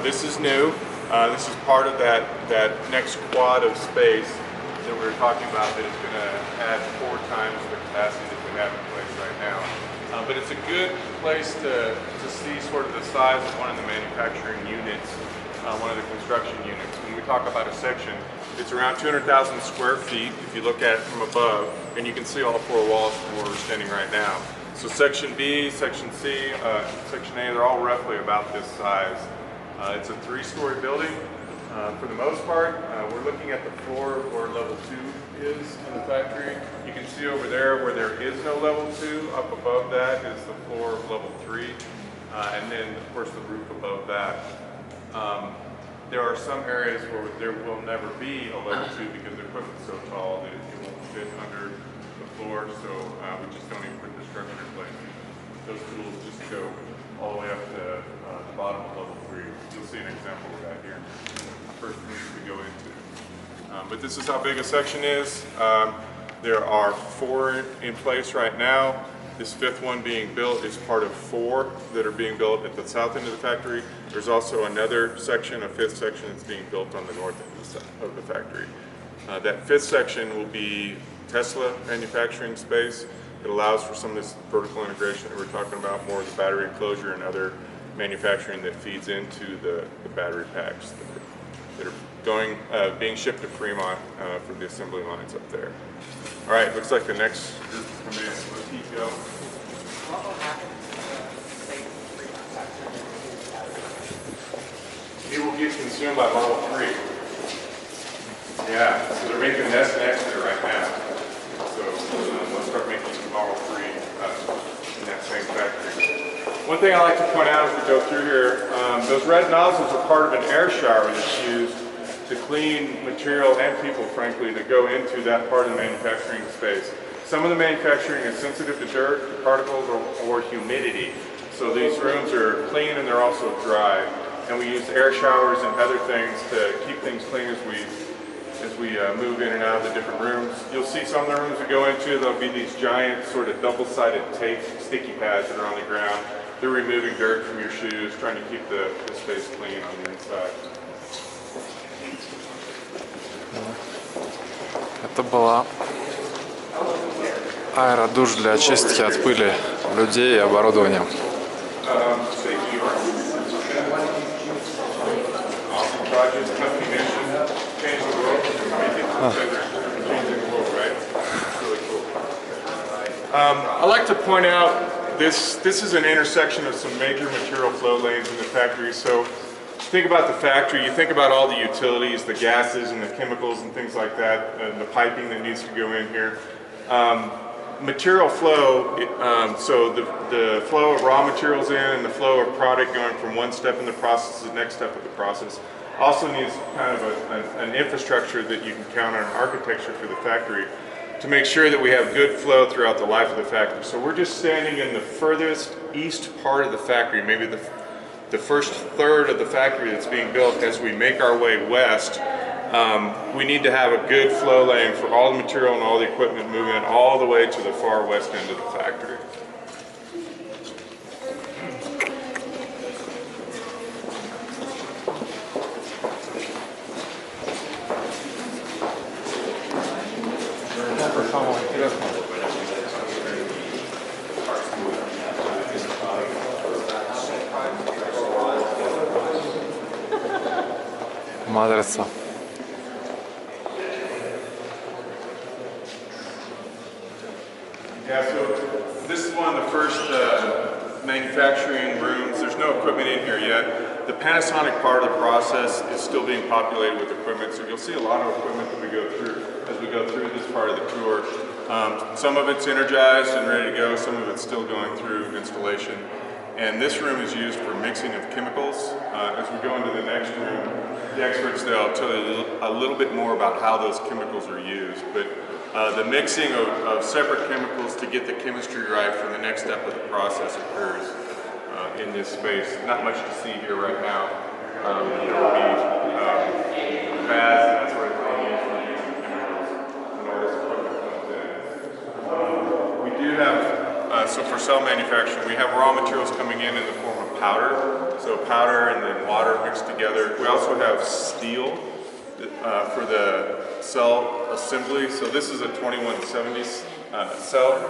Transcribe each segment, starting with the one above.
This is new. This is part of that next quad of space that we were talking about that is going to add 4 times the capacity that we have in place right now. But it's a good place to see sort of the size of one of the manufacturing units, one of the construction units. When we talk about a section, it's around 200,000 square feet if you look at it from above, and you can see all 4 walls from where we're standing right now. So section B, section C, section A, they're all roughly about this size. It's a 3-story building. For the most part, we're looking at the floor where level 2 is in the factory. You can see over there where there is no level 2. Up above that is the floor of level 3. And then, of course, the roof above that. There are some areas where there will never be a level 2 because the equipment's so tall that it won't fit under the floor. So we just don't even put the structure in place. Those tools just go all the way up to the bottom of level 3. You'll see an example of that here. First rooms we go into. But this is how big a section is. There are 4 in place right now. This 5th one being built is part of 4 that are being built at the south end of the factory. There's also another section, a 5th section that's being built on the north end of the factory. That 5th section will be Tesla manufacturing space. It allows for some of this vertical integration that we're talking about, more of the battery enclosure and other manufacturing that feeds into the battery packs that are being shipped to Fremont for the assembly lines up there. All right, looks like the next group is coming in. Let's keep going. What will happen to the Fremont factory? It will get consumed by Model 3. Yeah, so they're making an S next there right now. So let's start making some Model 3 in that same factory. One thing I like to point out as we go through here, those red nozzles are part of an air shower that's used to clean material and people, frankly, that go into that part of the manufacturing space. Some of the manufacturing is sensitive to dirt, to particles, or humidity. So these rooms are clean and they're also dry. And we use air showers and other things to keep things clean as we move in and out of the different rooms. You'll see some of the rooms we go into, there'll be these giant sort of double-sided tape sticky pads that are on the ground. They're removing dirt from your shoes, trying to keep the space clean on the inside. Это была аэродуш для очистки от пыли людей и оборудования. I like to point out this is an intersection of some major material flow lanes in the factory. So think about the factory, you think about all the utilities, the gases and the chemicals and things like that, and the piping that needs to go in here. Material flow, so the flow of raw materials in and the flow of product going from one step in the process to the next step of the process also needs kind of an infrastructure that you can count on, an architecture for the factory to make sure that we have good flow throughout the life of the factory. So we're just standing in the furthest east part of the factory, maybe the first third of the factory that's being built. As we make our way west, we need to have a good flow lane for all the material and all the equipment moving all the way to the far west end of the factory. Матрица. Yeah, so this is one of the first manufacturing rooms. There's no equipment in here yet. The Panasonic part of the process is still being populated with equipment, so you'll see a lot of equipment that we go through as we go through this part of the tour. Some of it's energized and ready to go, some of it's still going through installation. And this room is used for mixing of chemicals. As we go into the next room, the experts, they'll tell you a little bit more about how those chemicals are used. But the mixing of separate chemicals to get the chemistry right for the next step of the process occurs in this space. Not much to see here right now. There will be pads and that sort of thing used for using chemicals when all this equipment comes in. We do have so for cell manufacturing, we have raw materials coming in the form of powder. So powder and then water mixed together. We also have steel for the cell assembly. So this is a 2170 cell.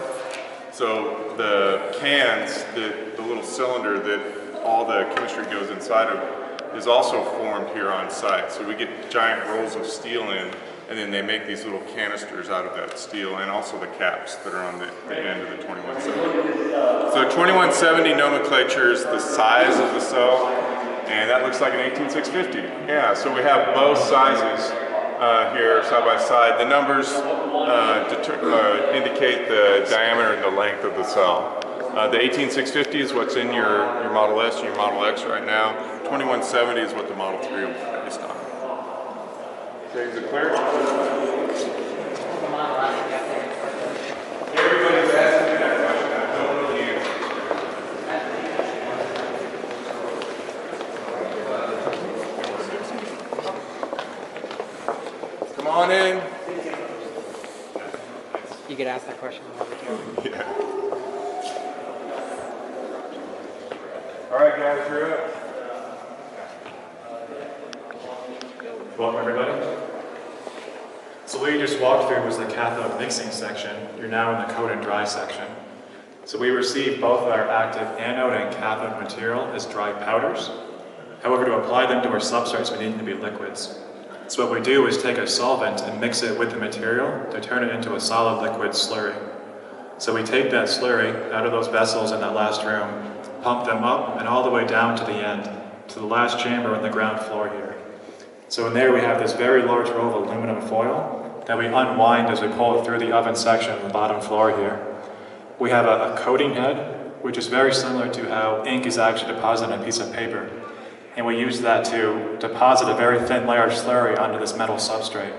So the cans, the little cylinder that all the chemistry goes inside of is also formed here on site. So we get giant rolls of steel in, and then they make these little canisters out of that steel, and also the caps that are on the end of the 2170. So 2170 nomenclature is the size of the cell, and that looks like an 18650. Yeah, so we have both sizes here side by side. The numbers indicate the diameter and the length of the cell. The 18650 is what's in your Model S and your Model X right now. 2170 is what the Model 3 will be based on. Okay, is it clear? Everybody's asking me that question. I don't know the answer. Come on in. You could ask that question over here. Yeah. All right, guys, you're up. Welcome, everybody. So what you just walked through was the cathode mixing section. You're now in the coat and dry section. So we receive both our active anode and cathode material as dry powders. However, to apply them to our substrates, we need them to be liquids. So what we do is take a solvent and mix it with the material to turn it into a solid liquid slurry. So we take that slurry out of those vessels in that last room, pump them up and all the way down to the end, to the last chamber on the ground floor here. So in there we have this very large roll of aluminum foil that we unwind as we pull it through the oven section on the bottom floor here. We have a coating head, which is very similar to how ink is actually deposited on a piece of paper. And we use that to deposit a very thin layer of slurry onto this metal substrate.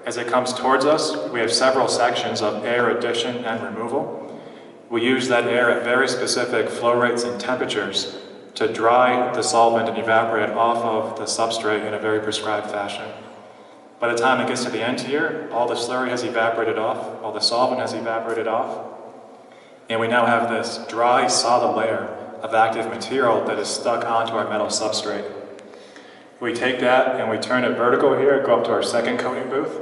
As it comes towards us, we have several sections of air addition and removal. We use that air at very specific flow rates and temperatures to dry the solvent and evaporate it off of the substrate in a very prescribed fashion. By the time it gets to the end here, all the slurry has evaporated off, all the solvent has evaporated off, and we now have this dry, solid layer of active material that is stuck onto our metal substrate. We take that and we turn it vertical here, go up to our second coating booth.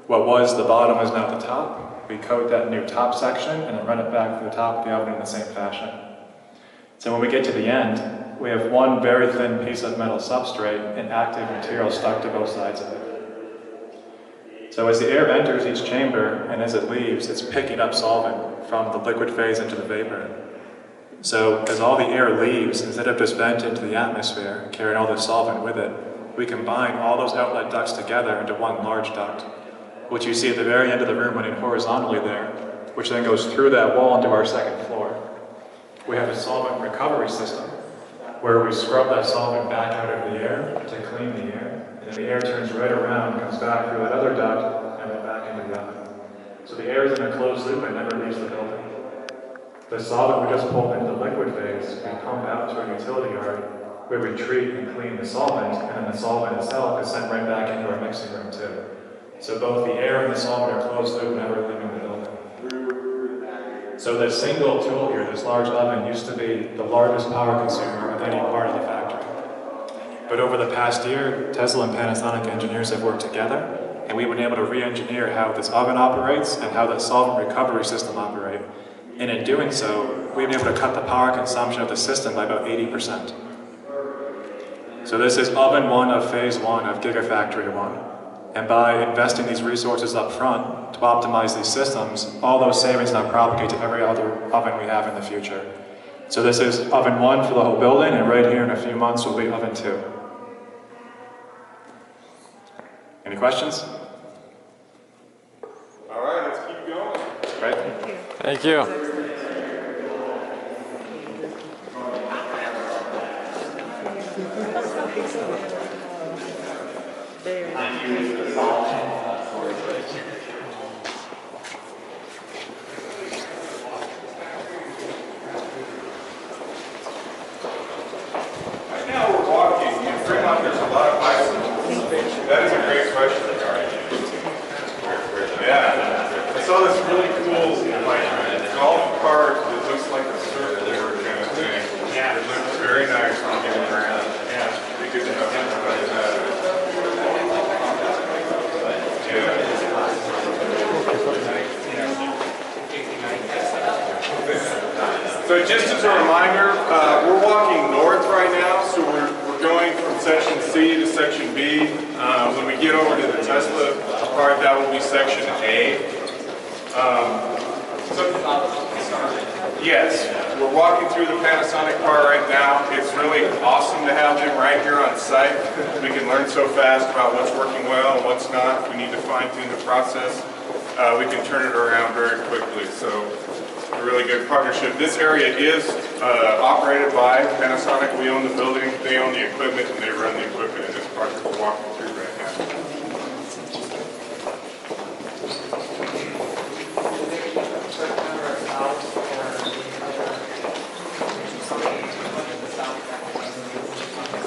What was the bottom is now the top. We coat that new top section and then run it back to the top of the oven in the same fashion. So when we get to the end, we have one very thin piece of metal substrate and active material stuck to both sides of it. So as the air enters each chamber and as it leaves, it's picking up solvent from the liquid phase into the vapor. So as all the air leaves, instead of just venting into the atmosphere, carrying all the solvent with it, we combine all those outlet ducts together into one large duct, which you see at the very end of the room running horizontally there, which then goes through that wall into our second floor. We have a solvent recovery system where we scrub that solvent back out of the air to clean the air, and then the air turns right around, comes back through that other duct, and then back into the oven. So the air is in a closed loop and never leaves the building. The solvent we just pulled into the liquid phase, we pump out to a utility yard where we treat and clean the solvent, and then the solvent itself is sent right back into our mixing room too. So both the air and the solvent are closed loop, never leaving the building. So this single tool here, this large oven, used to be the largest power consumer of any part of the factory. But over the past year, Tesla and Panasonic engineers have worked together, and we've been able to re-engineer how this oven operates and how the solvent recovery system operates. And in doing so, we've been able to cut the power consumption of the system by about 80%. So this is oven 1 of phase 1 of Gigafactory 1. And by investing these resources up front to optimize these systems, all those savings now propagate to every other oven we have in the future. So this is oven 1 for the whole building, and right here in a few months will be oven 2. Any questions? All right, let's keep going. Right? Thank you. Right now we're walking in Fremont. There's a lot of bicycles. That is a great question. Yeah, I saw this really cool golf cart that So just as a reminder, we're walking north right now, so we're going from section C to section B. When we get over to the Tesla part, that will be section A. Yes, we're walking through the Panasonic part right now. It's really awesome to have them right here on site. We can learn so fast about what's working well and what's not. If we need to fine-tune the process, we can turn it around very quickly. So a really good partnership. This area is operated by Panasonic. We own the building, they own the equipment, and they run the equipment in this part that we're walking through right now.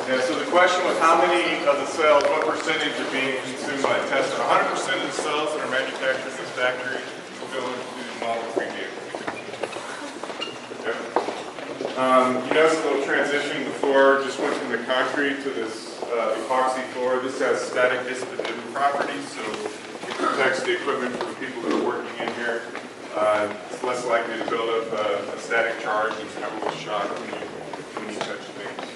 Yeah, so the question was how many of the cells, what percentage are being consumed by Tesla? 100% of the cells that are manufactured in this factory will go into the Model 3 vehicle. Okay. You notice a little transition. The floor just went from the concrete to this epoxy floor. This has static dissipative properties, so it protects the equipment for the people that are working in here. It's less likely to build up a static charge and have a little shock when you touch things.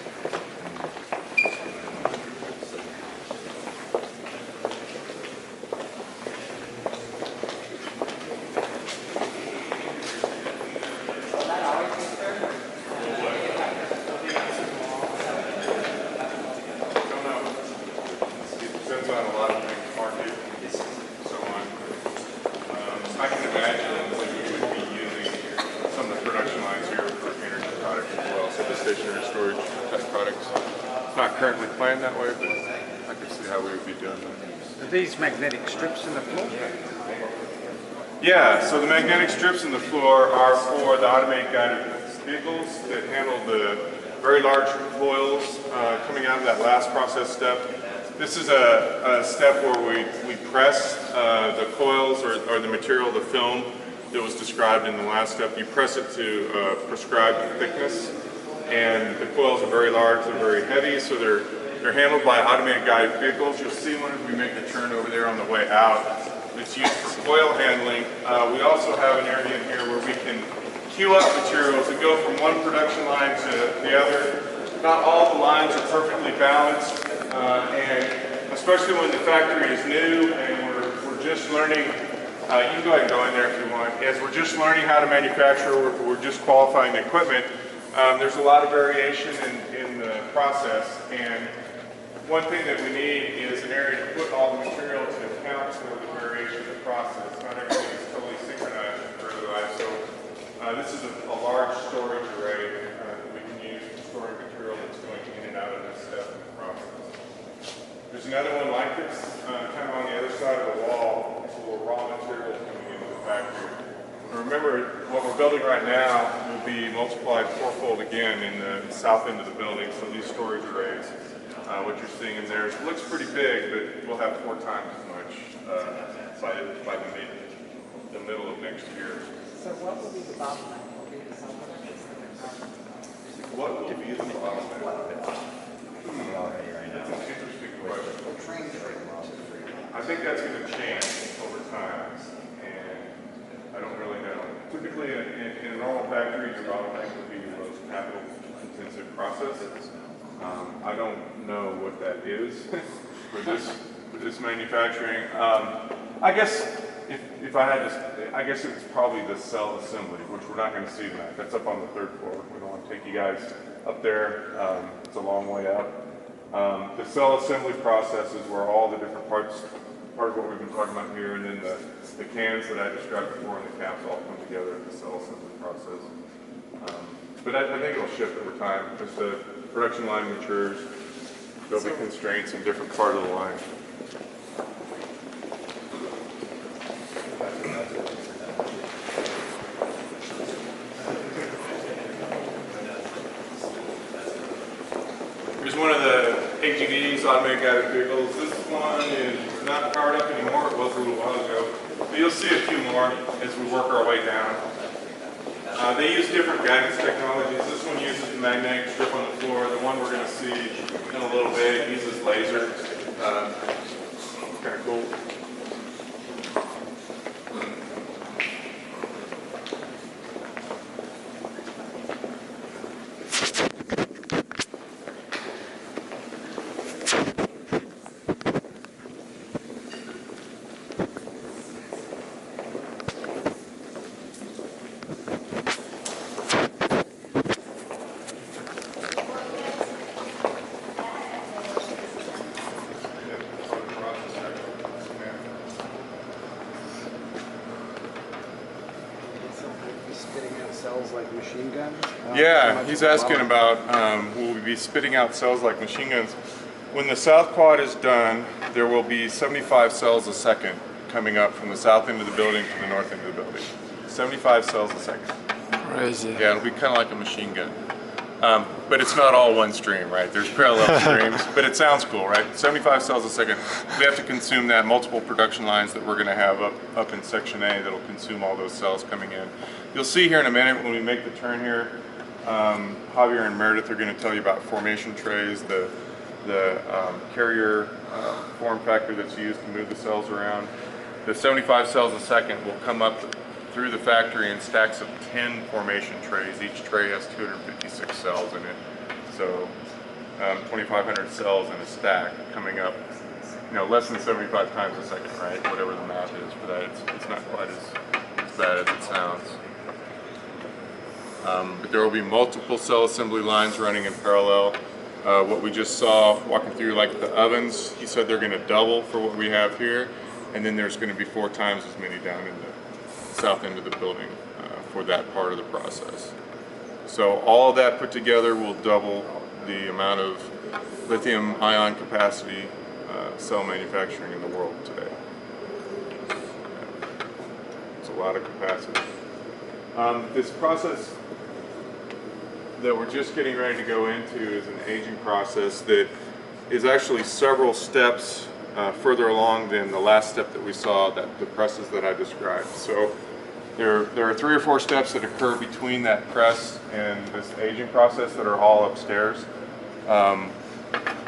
Currently planned that way, but I can see how we would be doing that. Are these magnetic strips in the floor? Yeah, so the magnetic strips in the floor are for the automated guided vehicles that handle the very large coils coming out of that last process step. This is a step where we press the coils or the material, the film that was described in the last step. You press it to prescribed thickness. And the coils are very large, they're very heavy, so they're handled by automated guided vehicles. You'll see one as we make the turn over there on the way out. It's used for coil handling. We also have an area in here where we can queue up materials that go from one production line to the other. Not all the lines are perfectly balanced, and especially when the factory is new and we're just learning. You can go ahead and go in there if you want. As we're just learning how to manufacture, we're just qualifying the equipment. There's a lot of variation in the process, and one thing that we need is an area to put all the material to account for the variation in the process. Not everything is totally synchronized in further life, so this is a large storage array that we can use for storing material that's going in and out of this step in the process. There's another one like this, kind of on the other side of the wall. It's a little raw material coming into the factory. Remember, what we're building right now will be multiplied fourfold again in the south end of the building. So these storage arrays, what you're seeing in there, it looks pretty big, but we'll have 4 times as much by the middle of next year. So what will be the bottleneck? What will be the bottleneck? That's an interesting question. I think that's going to change over time. I don't really know. Typically, in a normal factory, your bottleneck would be your most capital-intensive process. I don't know what that is for this manufacturing. I guess if I had to, I guess it's probably the cell assembly, which we're not going to see tonight. That's up on the 3rd floor. We don't want to take you guys up there. It's a long way up. The cell assembly process is where all the different parts. Part of what we've been talking about here, and then the cans that I described before and the caps all come together in the cell assembly process. But I think it'll shift over time. As the production line matures, there'll be constraints in different part of the line. Here's one of the AGVs, automated guided vehicles. This one is not powered up anymore. It was a little while ago. But you'll see a few more as we work our way down. They use different guidance technologies. This one uses the magnetic strip on the floor. The one we're going to see in a little bit uses lasers. Kind of cool. machine guns? Yeah, he's asking about will we be spitting out cells like machine guns? When the south quad is done, there will be 75 cells a second coming up from the south end of the building to the north end of the building. 75 cells a second. Crazy. Yeah, it'll be kind of like a machine gun. But it's not all one stream, right? There's parallel streams, but it sounds cool, right? 75 cells a second. We have to consume that, multiple production lines that we're going to have up in Section A that'll consume all those cells coming in. You'll see here in a minute when we make the turn here, Javier and Meredith are going to tell you about formation trays, the carrier form factor that's used to move the cells around. The 75 cells a second will come up through the factory in stacks of 10 formation trays. Each tray has 256 cells in it. So 2,500 cells in a stack coming up, less than 75 times a second, right? Whatever the math is for that, it's not quite as bad as it sounds. But there will be multiple cell assembly lines running in parallel. What we just saw walking through, like the ovens, he said they're going to double for what we have here, and then there's going to be 4 times as many down in the south end of the building for that part of the process. So all of that put together will double the amount of lithium ion capacity cell manufacturing in the world today. It's a lot of capacity. This process that we're just getting ready to go into is an aging process that is actually several steps further along than the last step that we saw, the presses that I described. So there are 3 or 4 steps that occur between that press and this aging process that are all upstairs.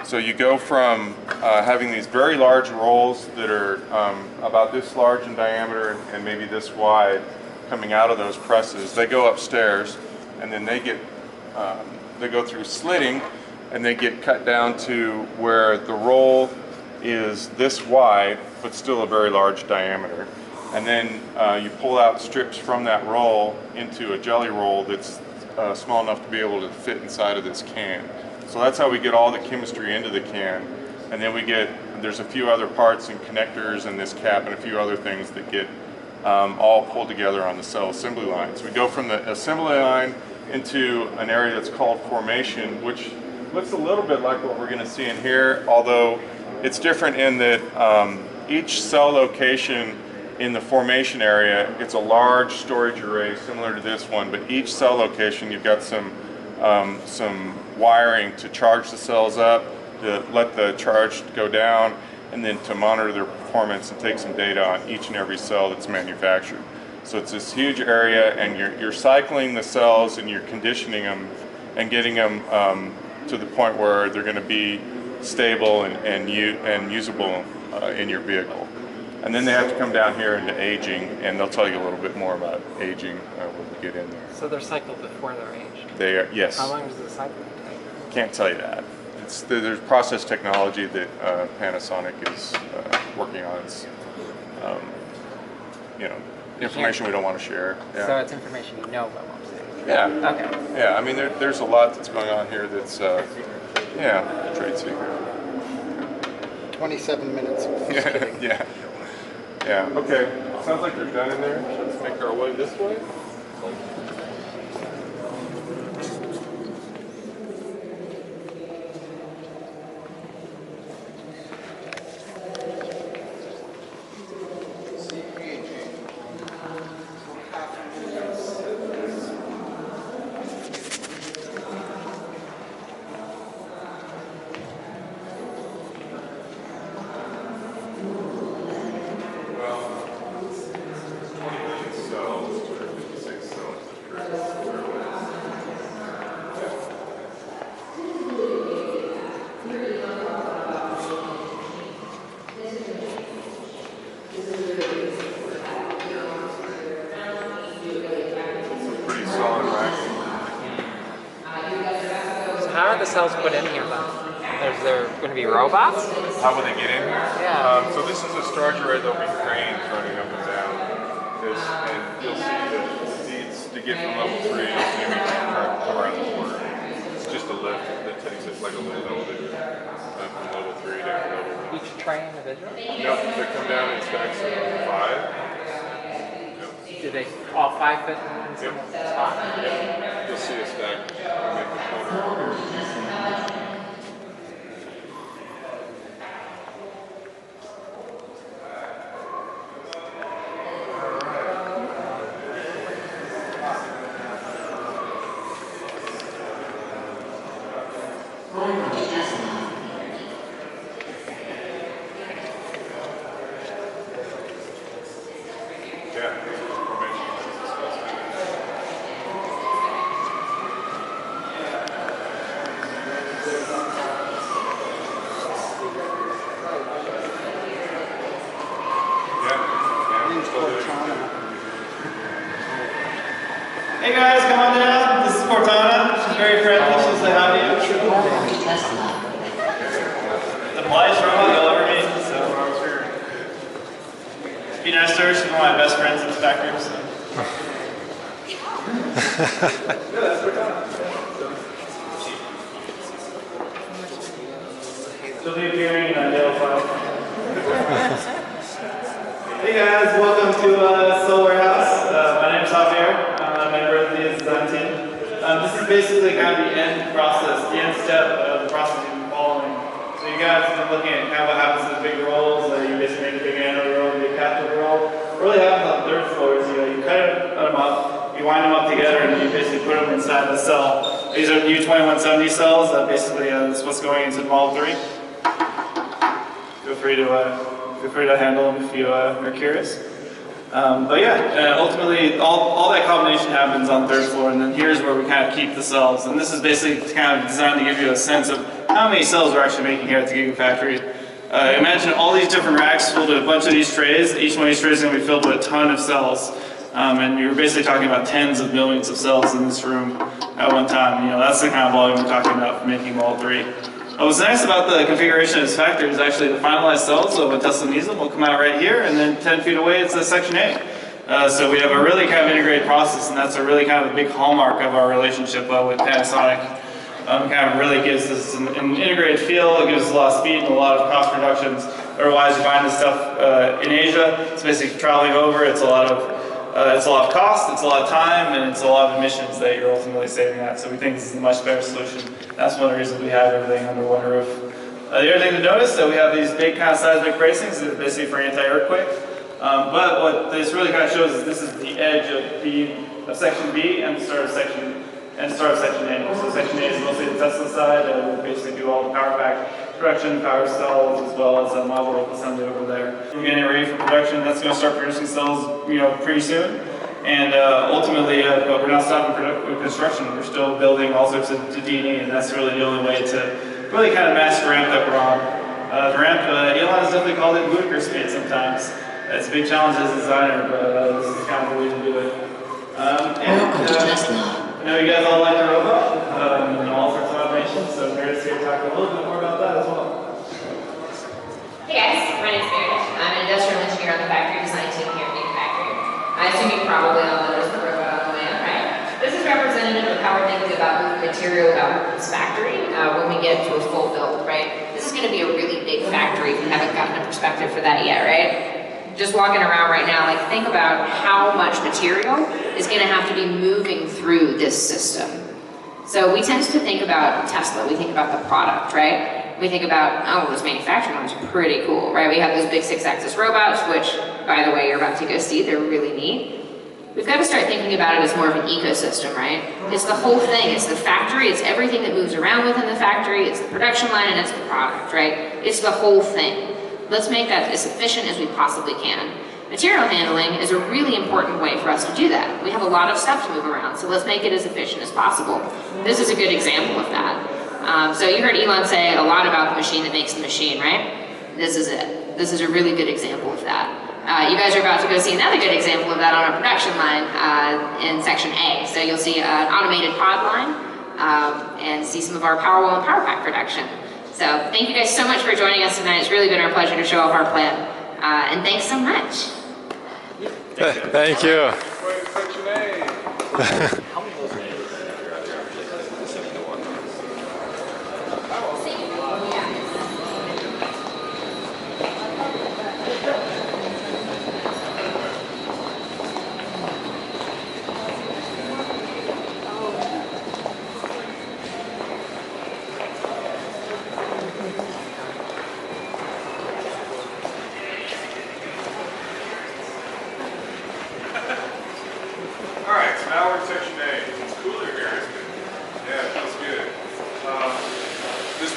So you go from having these very large rolls that are about this large in diameter and maybe this wide coming out of those presses. They go upstairs, and then they go through slitting, and they get cut down to where the roll is this wide, but still a very large diameter. And then you pull out strips from that roll into a jelly roll that's small enough to be able to fit inside of this can. So that's how we get all the chemistry into the can. And then there's a few other parts and connectors and this cap and a few other things that get all pulled together on the cell assembly line. So we go from the assembly line into an area that's called formation, which looks a little bit like what we're going to see in here, although it's different in that each cell location in the formation area, it's a large storage array similar to this one, but each cell location you've got some wiring to charge the cells up, to let the charge go down, and then to monitor their performance and take some data on each and every cell that's manufactured. So it's this huge area, and you're cycling the cells and you're conditioning them and getting them to the point where they're going to be stable and usable in your vehicle. And then they have to come down here into aging, and they'll tell you a little bit more about aging when we get in there. So they're cycled before they're aged? They are, yes. How long does the cycle take? Can't tell you that. There's process technology that Panasonic is working on. It's, information we don't want to share. Yeah. So it's information you know but won't say? Yeah. Okay. Yeah, I mean, there's a lot that's going on here that's, trade secret. 27 minutes. Yeah. Yeah, okay. Sounds like they're done in there. Let's make our way this way. The cells put in here then? Is there going to be robots? How will they get in here? Yeah. So this is a storage array. There'll be cranes running up and down this, and you'll see the seats to get from level 3. You'll see me come around the corner. It's just a lift that takes it like a little elevator from level 3 down to level 1. Each tray individually? Nope, they come down in stacks of 5. Do they all 5 fit in one spot? Yep. You'll see a stack. We make the corner. Yeah, this is information that's discussed in it. Hey guys, come on down. This is Cortana. She's very friendly. She'll say hi to you. The politest robot you'll ever meet. So, be nice to her. She's one of my best friends in this factory. So. Yeah, that's Cortana. She'll be appearing in Yellow File. Hey guys, welcome to Solar House. My name is Javier. I'm a member of the design team. This is basically kind of the end process, the end step of the process you've been following. So you guys have been looking at kind of what happens to the big rolls. You basically make a big anode roll, a big cathode roll. What really happens on the third floor is you cut them up, you wind them up together, and you basically put them inside the cell. These are U2170 cells. Basically, that's what's going into Model 3. Feel free to handle them if you are curious. But yeah, ultimately all that combination happens on the third floor, and then here's where we kind of keep the cells. And this is basically kind of designed to give you a sense of how many cells we're actually making here at the Gigafactory. Imagine all these different racks filled with a bunch of these trays. Each one of these trays is going to be filled with a ton of cells. And you're basically talking about tens of millions of cells in this room at one time. That's the kind of volume we're talking about for making Model 3. What's nice about the configuration of this factory is actually the finalized cells of a Tesla needs them will come out right here, and then 10 feet away it's a Section A. So we have a really kind of integrated process, and that's a really kind of a big hallmark of our relationship with Panasonic. Kind of really gives us an integrated feel. It gives us a lot of speed and a lot of cost reductions. Otherwise, you find this stuff in Asia. It's basically traveling over. It's a lot of cost, it's a lot of time, and it's a lot of emissions that you're ultimately saving at. So we think this is a much better solution. That's one of the reasons we have everything under one roof. The other thing to notice is that we have these big kind of seismic bracings, basically for anti-earthquake. But what this really kind of shows is this is the edge of Section B and the start of Section A. So Section A is mostly the Tesla side. We basically do all the power pack production, power cells, as well as a module assembly over there. We're getting ready for production. That's going to start producing cells, pretty soon. And ultimately, but we're not stopping construction. We're still building all sorts of D&E, and that's really the only way to really kind of match the ramp that we're on. The ramp, Elon has definitely called it ludicrous speed sometimes. It's a big challenge as a designer, but this is kind of the way to do it. I know you guys all like the robot and all sorts of automation, so Meredith's here to talk a little bit more about that as well. Hey guys, my name's Meredith. I'm an industrial engineer on the factory design team here at Gigafactory. I assume you probably all noticed the robot on the way up, right? This is representative of how we're thinking about moving material out of this factory when we get to a full build, right? This is going to be a really big factory if you haven't gotten a perspective for that yet, right? Just walking around right now, think about how much material is going to have to be moving through this system. So we tend to think about Tesla, we think about the product, right? We think about, oh, this manufacturing line is pretty cool, right? We have those big 6-axis robots, which, by the way, you're about to go see, they're really neat. We've got to start thinking about it as more of an ecosystem, right? It's the whole thing, it's the factory, it's everything that moves around within the factory, it's the production line, and it's the product, right? It's the whole thing. Let's make that as efficient as we possibly can. Material handling is a really important way for us to do that. We have a lot of stuff to move around, so let's make it as efficient as possible. This is a good example of that. So you heard Elon say a lot about the machine that makes the machine, right? This is it. This is a really good example of that. You guys are about to go see another good example of that on our production line in Section A. So you'll see an automated pod line and see some of our Powerwall and powerpack production. So thank you guys so much for joining us tonight. It's really been our pleasure to show off our plan. And thanks so much. Thank you. Section A.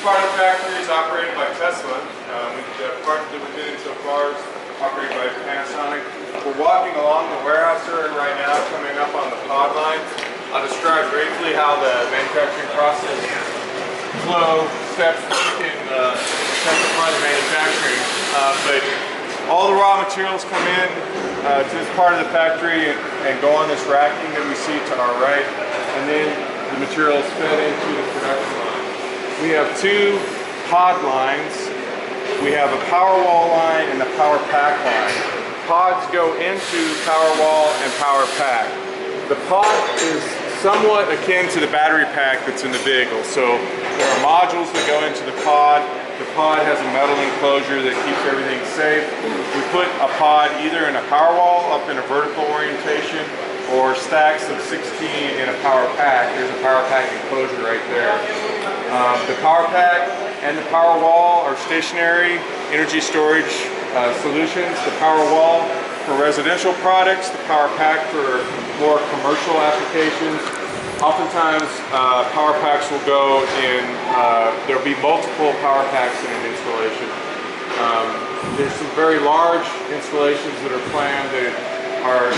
part of the factory is operated by Tesla. The part that we've been in so far is operated by Panasonic. We're walking along the warehouse area right now, coming up on the pod line. I'll describe briefly how the manufacturing process flow steps in the second part of manufacturing. But all the raw materials come in to this part of the factory and go on this racking that we see to our right, and then the materials fed into the production line. We have two pod lines. We have a Powerwall line and a powerpack line. Pods go into Powerwall and powerpack. The pod is somewhat akin to the battery pack that's in the vehicle. So there are modules that go into the pod. The pod has a metal enclosure that keeps everything safe. We put a pod either in a Powerwall up in a vertical orientation or stacks of 16 in a powerpack. There's a powerpack enclosure right there. The powerpack and the Powerwall are stationary energy storage solutions. The Powerwall for residential products, the powerpack for more commercial applications. Oftentimes, power packs will go in, there'll be multiple power packs in an installation. There's some very large installations that are planned that are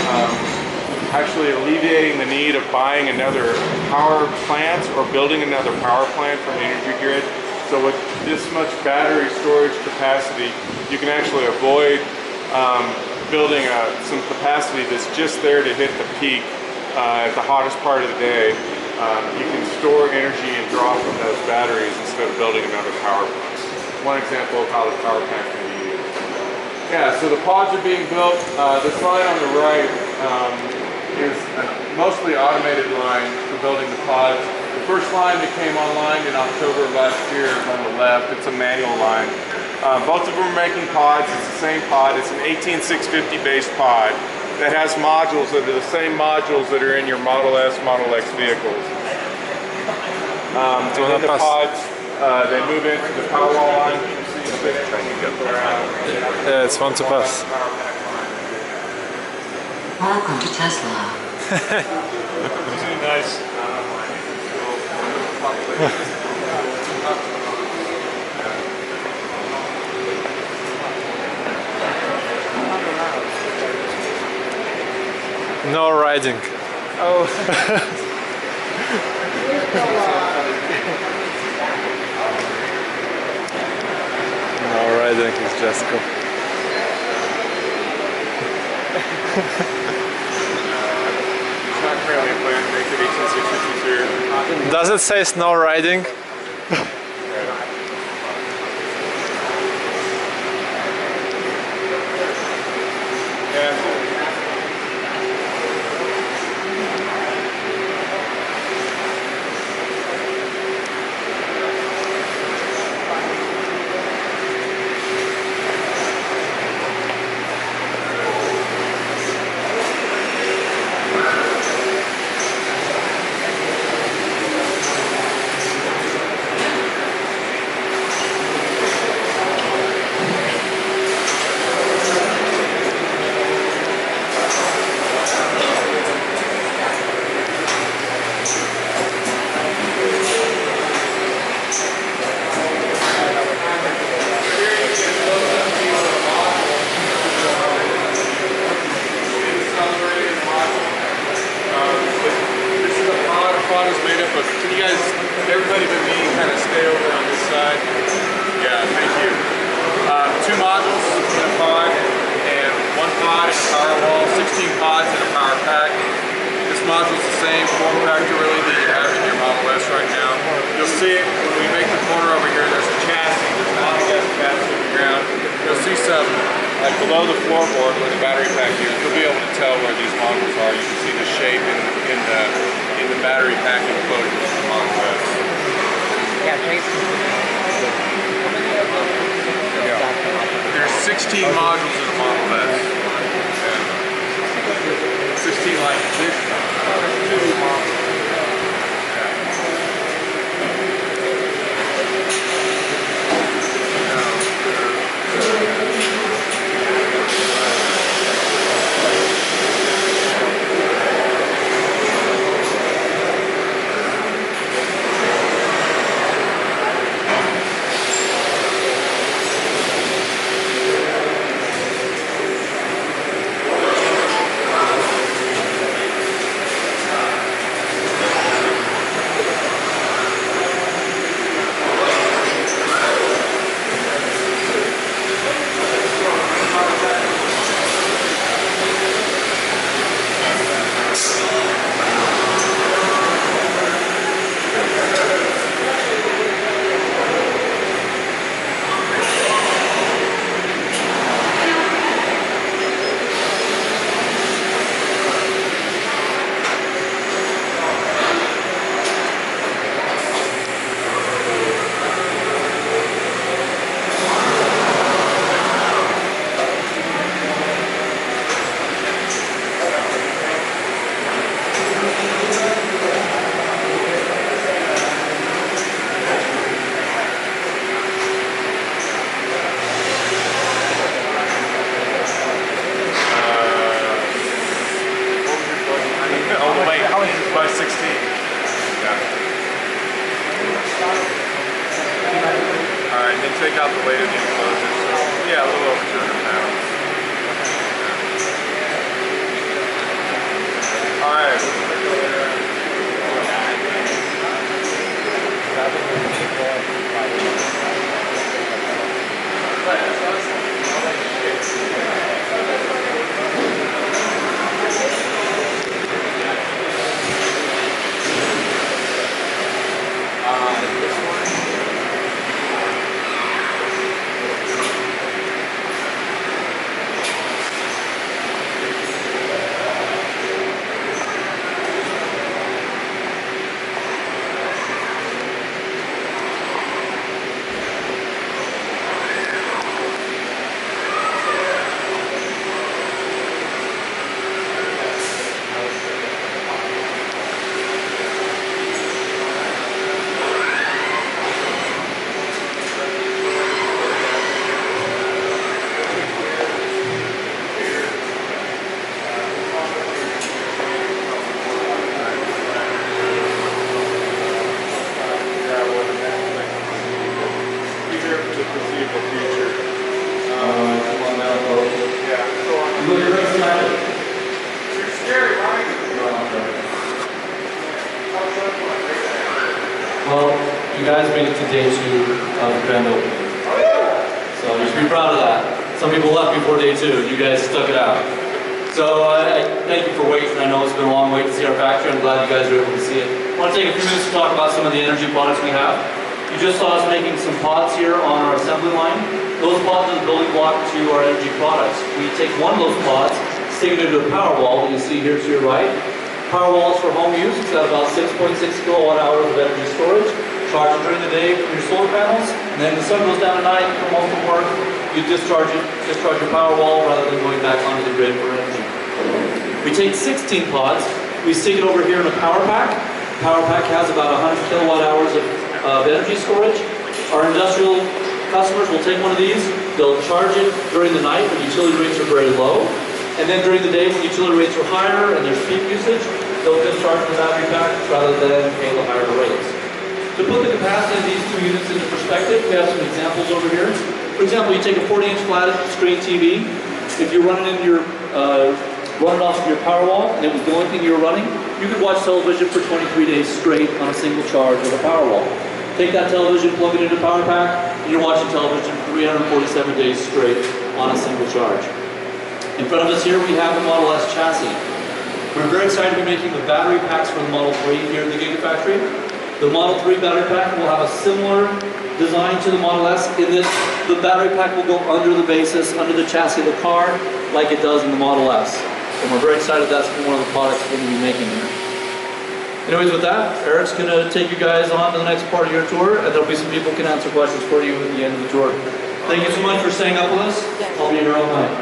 actually alleviating the need of buying another power plant or building another power plant from the energy grid. So with this much battery storage capacity, you can actually avoid building some capacity that's just there to hit the peak at the hottest part of the day. You can store energy and draw from those batteries instead of building another power plant. One example of how the power pack can be used. Yeah, so the pods are being built. This line on the right is a mostly automated line for building the pods. The first line that came online in October of last year is on the left. It's a manual line. Both of them are making pods. It's the same pod. It's an 18650 based pod that has modules that are the same modules that are in your Model S, Model X vehicles. And then the pods, they move into the Powerwall line. Yeah, it's fun to pass. Welcome to Tesla. Nice. No riding. Oh. No riding is just cool. It's not currently a plan to make it 18652. Does it say snow riding? Yeah. Everybody but me kind of stay over on this side. Yeah, thank you. Two modules in a pod, and one pod in a Powerwall, 16 pods in a power pack. This module is the same form factor really that you have in your Model S right now. You'll see it when we make the corner over here. There's a chassis, there's an autogas chassis on the ground. You'll see some like below the floorboard where the battery pack is. You'll be able to tell where these modules are. You can see the shape in the battery pack enclosure of the Model S. Yeah, Jason. There's 16 modules in the Model S. Yeah. 16 like this. take out the weight of the enclosure, so yeah, a little over 200 pounds. All right. Well, you guys made it to day 2 of the Grand Opening. So you should be proud of that. Some people left before day 2. You guys stuck it out. So I thank you for waiting. I know it's been a long wait to see our factory. I'm glad you guys were able to see it. I want to take a few minutes to talk about some of the energy products we have. You just saw us making some pods here on our assembly line. Those pods are the building block to our energy products. We take one of those pods, stick it into a Powerwall that you see here to your right. Powerwall is for home use. It's got about 6.6 kilowatt hours of energy storage. Charge it during the day from your solar panels, and then the sun goes down at night, you come home from work, you discharge your Powerwall rather than going back onto the grid for energy. We take 16 pods, we stick it over here in a Powerpack. Powerpack has about 100 kilowatt hours of energy storage. Our industrial customers will take one of these, they'll charge it during the night when utility rates are very low. And then during the day when utility rates are higher and there's peak usage, they'll discharge the battery pack rather than pay the higher rates. To put the capacity of these 2 units into perspective, we have some examples over here. For example, you take a 40-inch flat screen TV. If you run it in your, run it off of your Powerwall and it was the only thing you were running, you could watch television for 23 days straight on a single charge with a Powerwall. Take that television, plug it into Powerpack, and you're watching television for 347 days straight on a single charge. In front of us here, we have the Model S chassis. We're very excited to be making the battery packs for the Model 3 here in the Gigafactory. The Model 3 battery pack will have a similar design to the Model S in that the battery pack will go under the basis, under the chassis of the car, like it does in the Model S. And we're very excited that's one of the products we're going to be making here. Anyways, with that, Eric's going to take you guys on to the next part of your tour, and there'll be some people who can answer questions for you at the end of the tour. Thank you so much for staying up with us. I'll be here all night.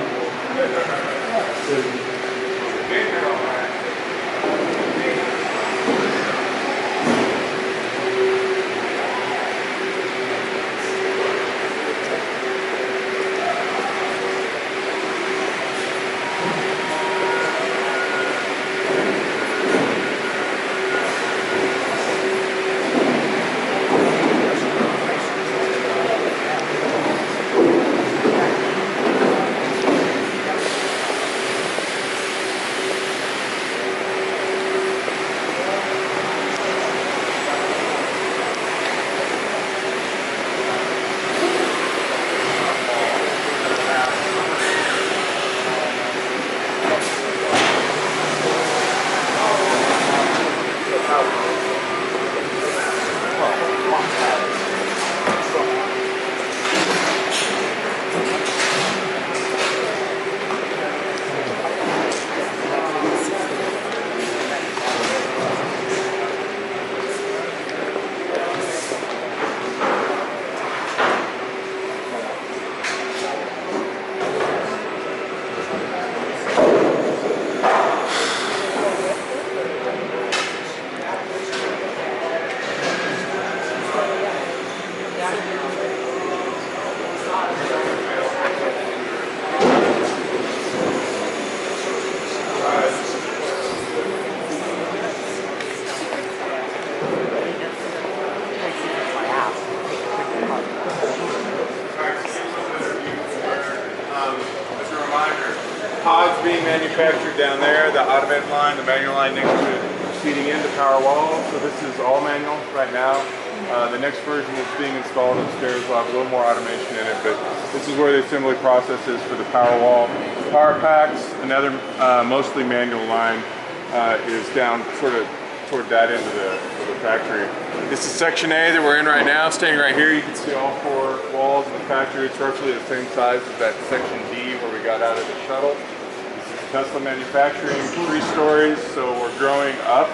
manufactured down there, the automated line, the manual line next to it, feeding into Powerwall. So this is all manual right now. The next version that's being installed upstairs will have a little more automation in it, but this is where the assembly process is for the Powerwall. Power packs, another mostly manual line, is down sort of toward that end of the factory. This is section A that we're in right now. Staying right here, you can see all four walls of the factory. It's roughly the same size as that section D where we got out of the shuttle. This is Tesla manufacturing, 3 stories, so we're growing up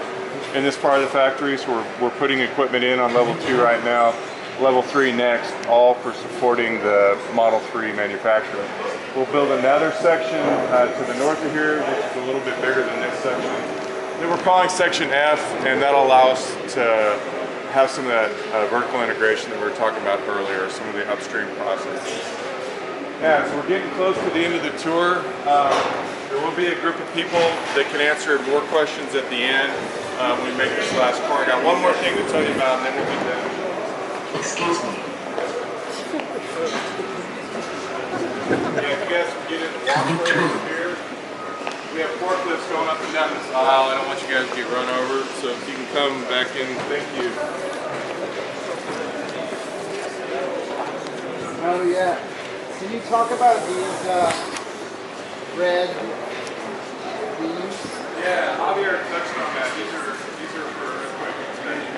in this part of the factory, so we're putting equipment in on level 2 right now, level 3 next, all for supporting the Model 3 manufacturing. We'll build another section to the north of here, which is a little bit bigger than this section. That we're calling section F, and that'll allow us to have some of that vertical integration that we were talking about earlier, some of the upstream processes. Yeah, so we're getting close to the end of the tour. There will be a group of people that can answer more questions at the end when we make this last tour. I got one more thing to tell you about, and then we'll be done. Excuse me. Yeah, if you guys can get in the walkway here. We have forklifts going up and down this aisle. I don't want you guys to get run over, so if you can come back in, thank you. Oh yeah. Can you talk about these red beams? Yeah, Javier touched on that. These are for equipment inspection.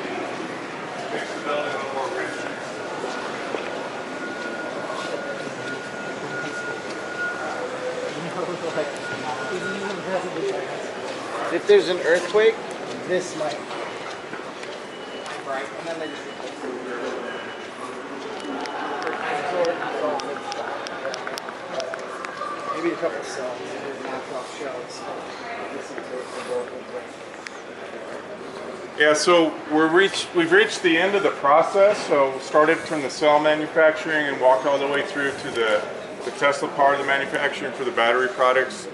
Makes the building a little more rich. If there's an earthquake, this might. Right. And then they just maybe a couple cells, knocked off shells. Yeah, so we've reached the end of the process. So started from the cell manufacturing and walked all the way through to the Tesla part of the manufacturing for the battery products.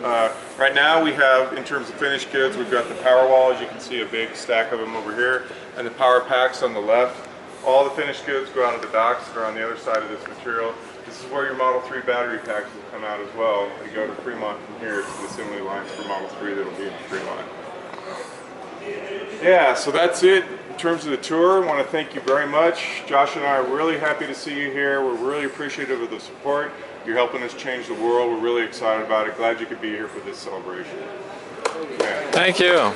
Right now we have, in terms of finished goods, we've got the Powerwall, as you can see, a big stack of them over here, and the power packs on the left. All the finished goods go out of the docks that are on the other side of this material. This is where your Model 3 battery packs will come out as well. They go to Fremont from here to the assembly lines for Model 3 that'll be in Fremont. Yeah, so that's it in terms of the tour. I want to thank you very much. Josh and I are really happy to see you here. We're really appreciative of the support. You're helping us change the world. We're really excited about it. Glad you could be here for this celebration. Yeah. Thank you.